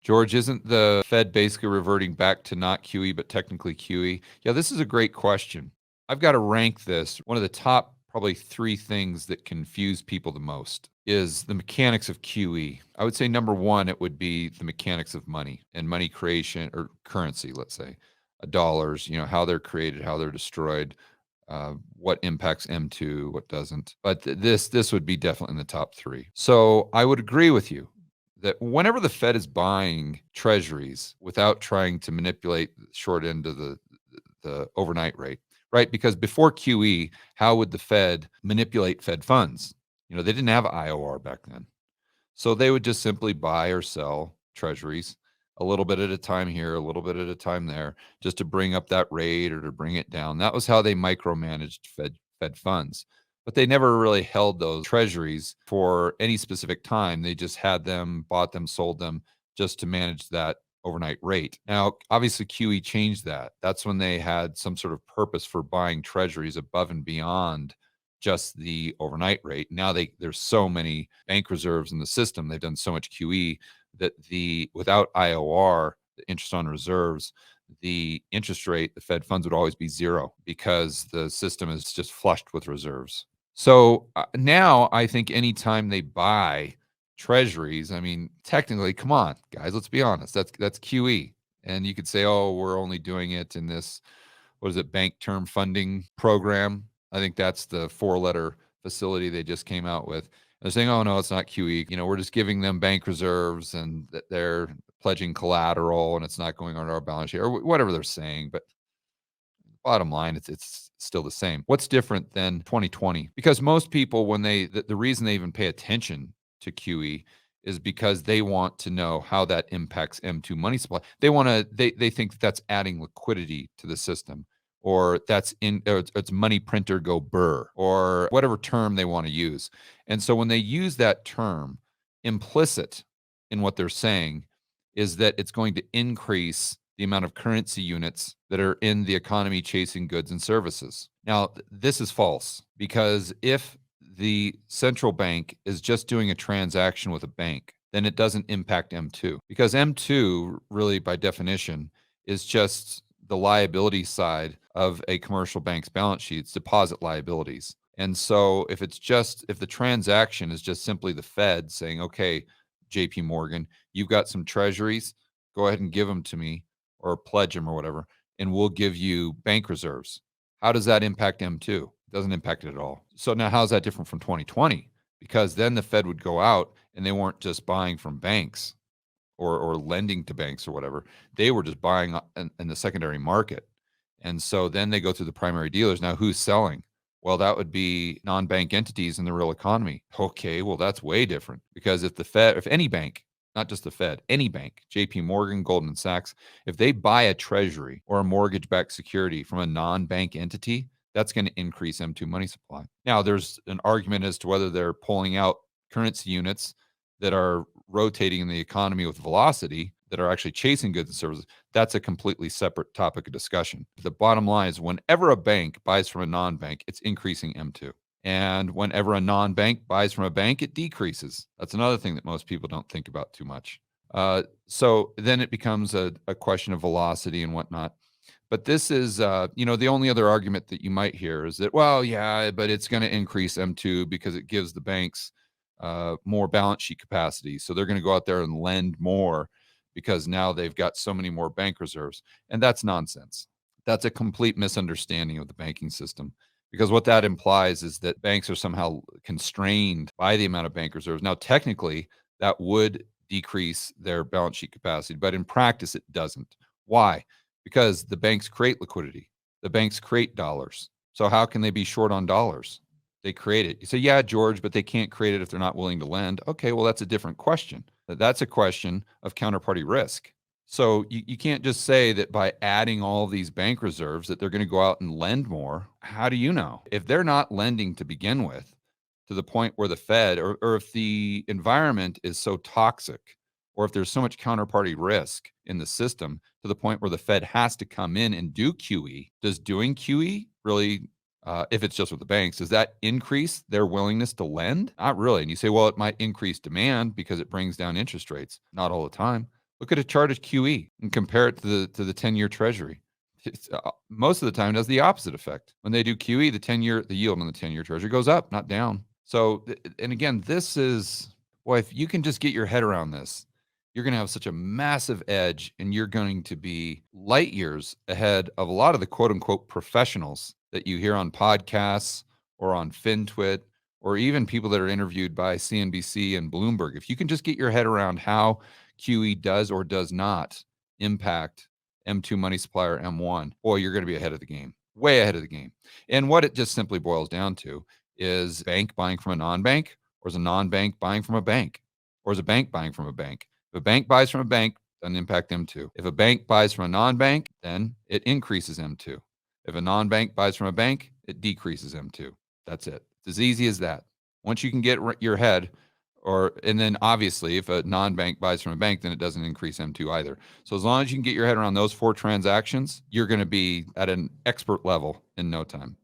George, isn't the Fed basically reverting back to not QE, but technically QE? Yeah, this is a great question. I've got to rank this. One of the top probably three things that confuse people the most is the mechanics of QE. I would say number one, it would be the mechanics of money and money creation or currency, let's say, dollars, how they're created, how they're destroyed, what impacts M2, what doesn't. But this would be definitely in the top three. So I would agree with you that whenever the Fed is buying treasuries without trying to manipulate the short end of the overnight rate, right? Because before QE, how would the Fed manipulate Fed funds? They didn't have IOR back then. So they would just simply buy or sell treasuries a little bit at a time here, a little bit at a time there, just to bring up that rate or to bring it down. That was how they micromanaged Fed funds. But they never really held those treasuries for any specific time. They just had them, bought them, sold them just to manage that overnight rate. Now, obviously, QE changed that. That's when they had some sort of purpose for buying treasuries above and beyond just the overnight rate. Now there's so many bank reserves in the system. They've done so much QE that without IOR, the interest on reserves, the interest rate, the Fed funds would always be zero because the system is just flushed with reserves. So now I think anytime they buy treasuries, I mean, technically, come on, guys, let's be honest. That's QE. And you could say, oh, we're only doing it in this, what is it, bank term funding program. I think that's the four-letter facility they just came out with. They're saying, oh, no, it's not QE. We're just giving them bank reserves and that they're pledging collateral and it's not going on our balance sheet or whatever they're saying. But bottom line, it's still the same. What's different than 2020? Because most people, when the reason they even pay attention to QE is because they want to know how that impacts M2 money supply. They think that's adding liquidity to the system, or it's money printer go burr, or whatever term they want to use. And so when they use that term, implicit in what they're saying is that it's going to increase the amount of currency units that are in the economy chasing goods and services. Now, this is false because if the central bank is just doing a transaction with a bank, then it doesn't impact M2 because M2 really by definition is just the liability side of a commercial bank's balance sheets, deposit liabilities. And so if the transaction is just simply the Fed saying, okay, JP Morgan, you've got some treasuries, go ahead and give them to me or pledge them or whatever, and we'll give you bank reserves. How does that impact M2? It doesn't impact it at all. So now how's that different from 2020? Because then the Fed would go out and they weren't just buying from banks or lending to banks or whatever. They were just buying in the secondary market. And so then they go through the primary dealers. Now who's selling? Well, that would be non-bank entities in the real economy. Okay, well, that's way different because if any bank, not just the Fed, any bank, JP Morgan, Goldman Sachs, if they buy a treasury or a mortgage-backed security from a non-bank entity, that's going to increase M2 money supply. Now, there's an argument as to whether they're pulling out currency units that are rotating in the economy with velocity that are actually chasing goods and services. That's a completely separate topic of discussion. The bottom line is whenever a bank buys from a non-bank, it's increasing M2. And whenever a non-bank buys from a bank, it decreases. That's another thing that most people don't think about too much. So then it becomes a question of velocity and whatnot. But this is, the only other argument that you might hear is that, well, yeah, but it's going to increase M2 because it gives the banks more balance sheet capacity. So they're going to go out there and lend more because now they've got so many more bank reserves. And that's nonsense. That's a complete misunderstanding of the banking system. Because what that implies is that banks are somehow constrained by the amount of bank reserves. Now, technically, that would decrease their balance sheet capacity, but in practice, it doesn't. Why? Because the banks create liquidity. The banks create dollars. So how can they be short on dollars? They create it. You say, yeah, George, but they can't create it if they're not willing to lend. Okay, well, that's a different question. That's a question of counterparty risk. So you can't just say that by adding all these bank reserves that they're going to go out and lend more. How do you know? If they're not lending to begin with, to the point where the Fed, or if the environment is so toxic, or if there's so much counterparty risk in the system to the point where the Fed has to come in and do QE, does doing QE really, if it's just with the banks, does that increase their willingness to lend? Not really. And you say, well, it might increase demand because it brings down interest rates. Not all the time. Look at a chart of QE and compare it to the 10-year treasury. It's, most of the time it has the opposite effect. When they do QE, the yield on the 10-year treasury goes up, not down. So, and again, this is, boy, if you can just get your head around this, you're going to have such a massive edge, and you're going to be light years ahead of a lot of the quote unquote professionals that you hear on podcasts or on FinTwit, or even people that are interviewed by CNBC and Bloomberg. If you can just get your head around how QE does or does not impact M2 money supply or M1, boy, you're going to be ahead of the game, way ahead of the game. And what it just simply boils down to is bank buying from a non-bank, or is a non-bank buying from a bank, or is a bank buying from a bank? If a bank buys from a bank, doesn't impact M2. If a bank buys from a non-bank, then it increases M2. If a non-bank buys from a bank, it decreases M2. That's it. It's as easy as that. Once you can get your head, and then obviously if a non-bank buys from a bank, then it doesn't increase M2 either. So as long as you can get your head around those 4 transactions, you're going to be at an expert level in no time.